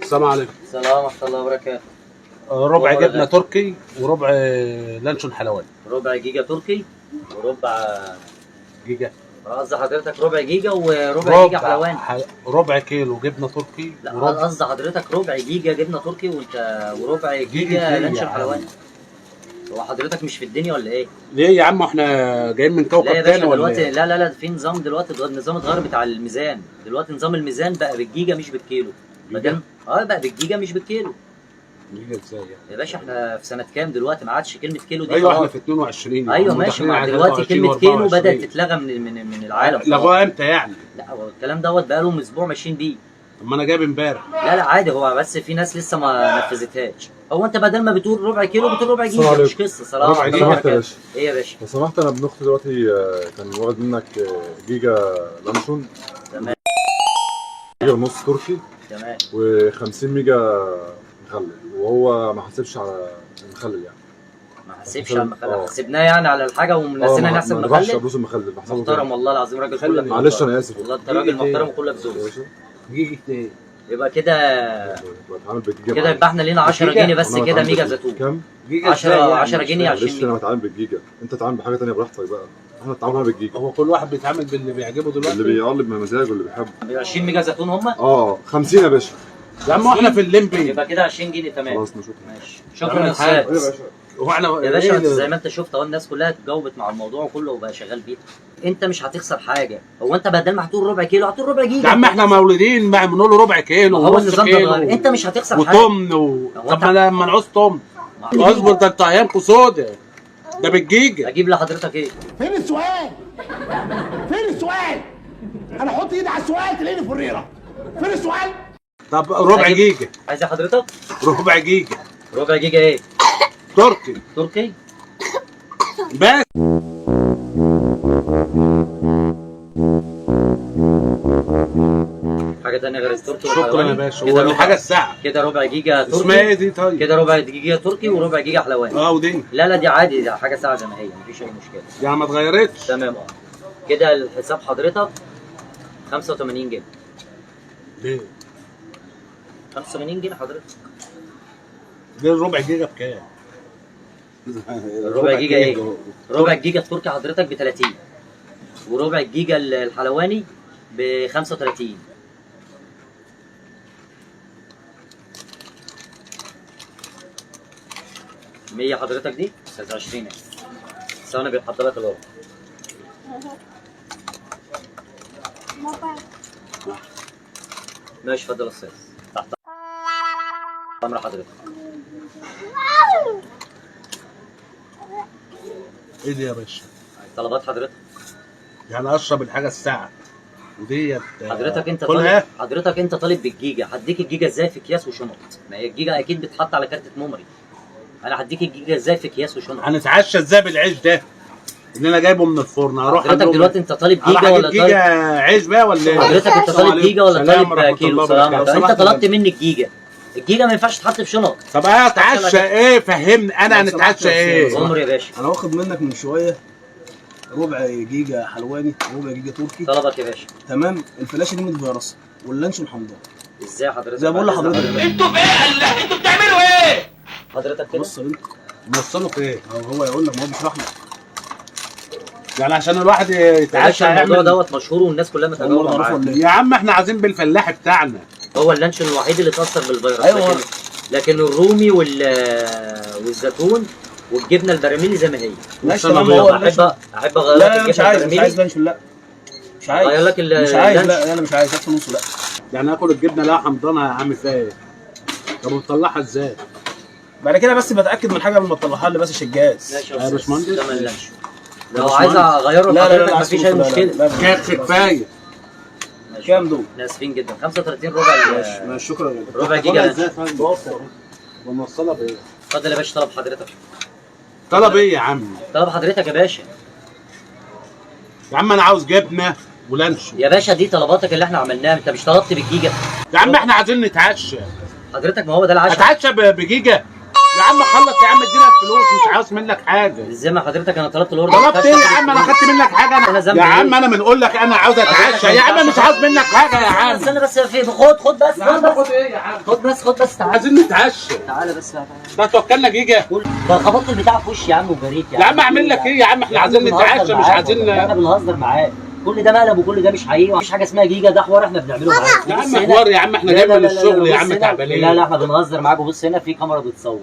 السلام عليكم. السلام ورحمة الله وبركاته. ربع جبنه تركي وربع لانشون حلواني. ربع جيجا تركي وربع جيجا. قصدي حضرتك ربع جيجا وربع جيجا حلواني. ربع كيلو جبنه تركي. لا قصدي حضرتك ربع جيجا جبنه تركي وربع جيجا لانشون حلواني. هو حضرتك مش في الدنيا ولا ايه؟ ليه يا عم احنا جايين من كوكب تاني ولا دلوقتي ايه؟ لا في نظام دلوقتي، النظام اتغير بتاع الميزان. دلوقتي نظام الميزان بقى بالجيجا مش بالكيلو. مادام بقى بالجيجا مش بالكيلو. جيجا ازاي يعني؟ يا باشا احنا في سنه كام دلوقتي؟ ما عادش كلمه كيلو دي. ايوه احنا في 22. ايوه ماشي، مع دلوقتي كلمه كيلو بدات تتلغى من العالم. لغوها امتى يعني؟ لا هو الكلام دوت بقى لهم اسبوع ماشيين بيه. طب ما انا جايب امبارح. لا عادي، هو بس في ناس لسه ما نفذتهاش. هو انت بدل ما بتقول ربع كيلو بتقول ربع جيجا، مش قصه صراحه. ربع جيجا يا باشا. ايه يا باشا؟ لو سمحت انا ابن اختي دلوقتي كان واخد منك جيجا لانشون. تمام. جيجا ونص تركي. تمام. و50 ميجا مخلل، وهو ما حسبش على المخلل يعني. ما حسبش على المخلل، حسبناه يعني على الحاجه ونسينا نحسب المخلل. ما نحسبش فلوس المخلل. محترم والله العظيم، راجل كلك. معلش انا اسف والله انت راجل محترم وكلك ذوق. جيجا ايه؟ يبقى كده كده يبقى احنا لينا 10 جنيه بس كده ميجا زيتون. كام؟ 10 جنيه 20 معلش انا بتعامل بالجيجا، انت تتعامل بحاجه ثانيه براحتك بقى. احنا بنتعامل بالجيجا. هو كل واحد بيتعامل باللي بيعجبه دلوقتي. اللي بيقلب من مزاجه واللي بيحبه. 20 ميجا زيتون هم؟ 50 يا باشا. يا عم احنا في الليمبي. يبقى كده 20 جنيه. تمام. خلاص ماشي. شكرا يا استاذ. هو احنا يا باشا زي ما انت شفت اهو، الناس كلها اتجاوبت مع الموضوع كله وبقى شغال بيه. انت مش هتخسر حاجه. هو انت بدل ما هتقول ربع كيلو هتقول ربع جيجا. يا عم احنا مولودين بنقول له ربع كيلو هو النظام ده انت مش هتخسر حاجه. وطمن طب لما نعوز طمن اصبر، ده انت ايامكم سودا. ده بالجيجا. اجيب لحضرتك ايه؟ فين السؤال؟ فين السؤال؟ انا احط ايدي على السؤال تلاقيني فريره. فين السؤال؟ طب ربع جيجا. عايز ايه حضرتك؟ ربع جيجا. ربع جيجا ايه؟ تركي. تركي؟ بس حاجه ثانيه غير التركي؟ شكرا يا باشا. هو الحاجه الساعه كده ربع جيجا تركي. اسمها ايه دي طيب؟ كده ربع جيجا تركي وربع جيجا حلواني. ودي لا دي عادي، دي حاجه ساعه زي ما هي، مفيش اي مشكله. يعني ما اتغيرتش. تمام. كده الحساب حضرتك 85 جنيه. ليه؟ 85 جنيه حضرتك. دي الربع جيجا بكام؟ الربع جيجا ايه؟ ربع جيجا التركي حضرتك ب 30، وربع الجيجا الحلواني ب 35. مية حضرتك دي؟ استاذ 20 ثواني بيتحط لك الورق. ماشي اتفضل يا استاذ. تحت امر حضرتك. ايه دي يا باشا؟ طلبات حضرتك. يعني اشرب الحاجه الساعه وديت حضرتك انت كلها. طالب، حضرتك انت طالب بالجيجا. هديك الجيجا ازاي في اكياس وشنط؟ ما هي الجيجا اكيد بتتحط على كارت ميموري. انا هديك الجيجا ازاي في اكياس وشنط؟ هنتعشى ازاي بالعيش ده اللي انا جايبه من الفرن؟ هروح حضرتك دلوقتي انت طالب جيجا ولا جيجا عيش بقى ولا ايه؟ حضرتك انت طالب جيجا ولا طالب كيلو؟ سلام. انت طلبت مني الجيجا. الجيجا ما ينفعش تتحط في شنط. طب انا اتعشى ايه؟ فهمني انا هنتعشى ايه؟ عمر يا باشا. انا واخد منك من شويه ربع جيجا حلواني وربع جيجا تركي. طلبك يا باشا. تمام. الفلاشه دي متفيرسه واللانشون حمضان. ازاي حضرتك؟ زي ما بقول لحضرتك انتوا في ايه؟ انتوا بتعملوا ايه؟ حضرتك كده بص يا بنت، موصله في ايه؟ هو يقول لك، ما هو بيشرح لك. يعني عشان الواحد يا يتعشى باشا الموضوع يعمل دوت مشهور والناس كلها متجاوبه معاه. يا عم احنا عايزين بالفلاح بتاعنا. هو اللانشون الوحيد اللي اتاثر بالفيروس. أيوة. لكن الرومي والزيتون والجبنه البراميلي زي ما هي. ماشي تمام. تمام. هو احب اغير لا لك لا مش الجبنه عايز، مش البراميلي. عايز لانشون. لا مش عايز. غير لك مش عايز. لا انا مش عايز. هات فلوسه. لا يعني اكل الجبنه لا حمضانها هعمل فيها ايه؟ طب وتطلعها ازاي؟ بعد كده بس بتاكد من حاجه قبل ما تطلعها لي، بس الشجاز. ماشي يا باشمهندس. ده من اللانشون. لو عايز اغيره لا لا لحضرتك لا مفيش اي مشكله. كفايه. ماشي. كام دول؟ احنا اسفين جدا. 35 ربع. ماشي شكرا جدا. ربع جيجا لانشون. ونوصلها بايه؟ اتفضل يا باشا. طلب حضرتك. طلب ايه يا عم؟ طلب حضرتك يا باشا. يا عم انا عاوز جبنه ولانشون. يا باشا دي طلباتك اللي احنا عملناها. انت مش طلبت بالجيجا؟ يا عم احنا عايزين نتعشى. حضرتك ما هو ده العشاء. اتعشى بجيجا؟ يا عم خلص يا عم ادينا الفلوس، مش عاوز منك حاجه. ازاي ما حضرتك انا طلبت الاوردر؟ طلبت ايه يا عم؟ انا خدت منك حاجه؟ أنا انا ذنبي يا إيه؟ عم انا بنقول لك انا عاوز اتعشى يا عم، مش عاوز منك حاجه يا عم. استنى بس يا في خد بس يا عم خد خد بس ايه يا عم؟ خد بس تعالى عايزين نتعشى. تعالى بس تعالى. ده توكلنا جيجا. ده خبطت البتاع في وشي يا عم وجريت يا عم اعمل لك ايه يا عم؟ احنا عايزين نتعشى مش عايزين. احنا بنهزر معاك، كل ده مقلب وكل ده مش حقيقي، ومفيش حاجه اسمها جيجا، ده حوار احنا بنعمله معاك. يا عم حوار يا عم، احنا جايين من الشغل يا عم تعبانين. لا احنا بنهزر معاك، وبص هنا في كاميرا بتصور.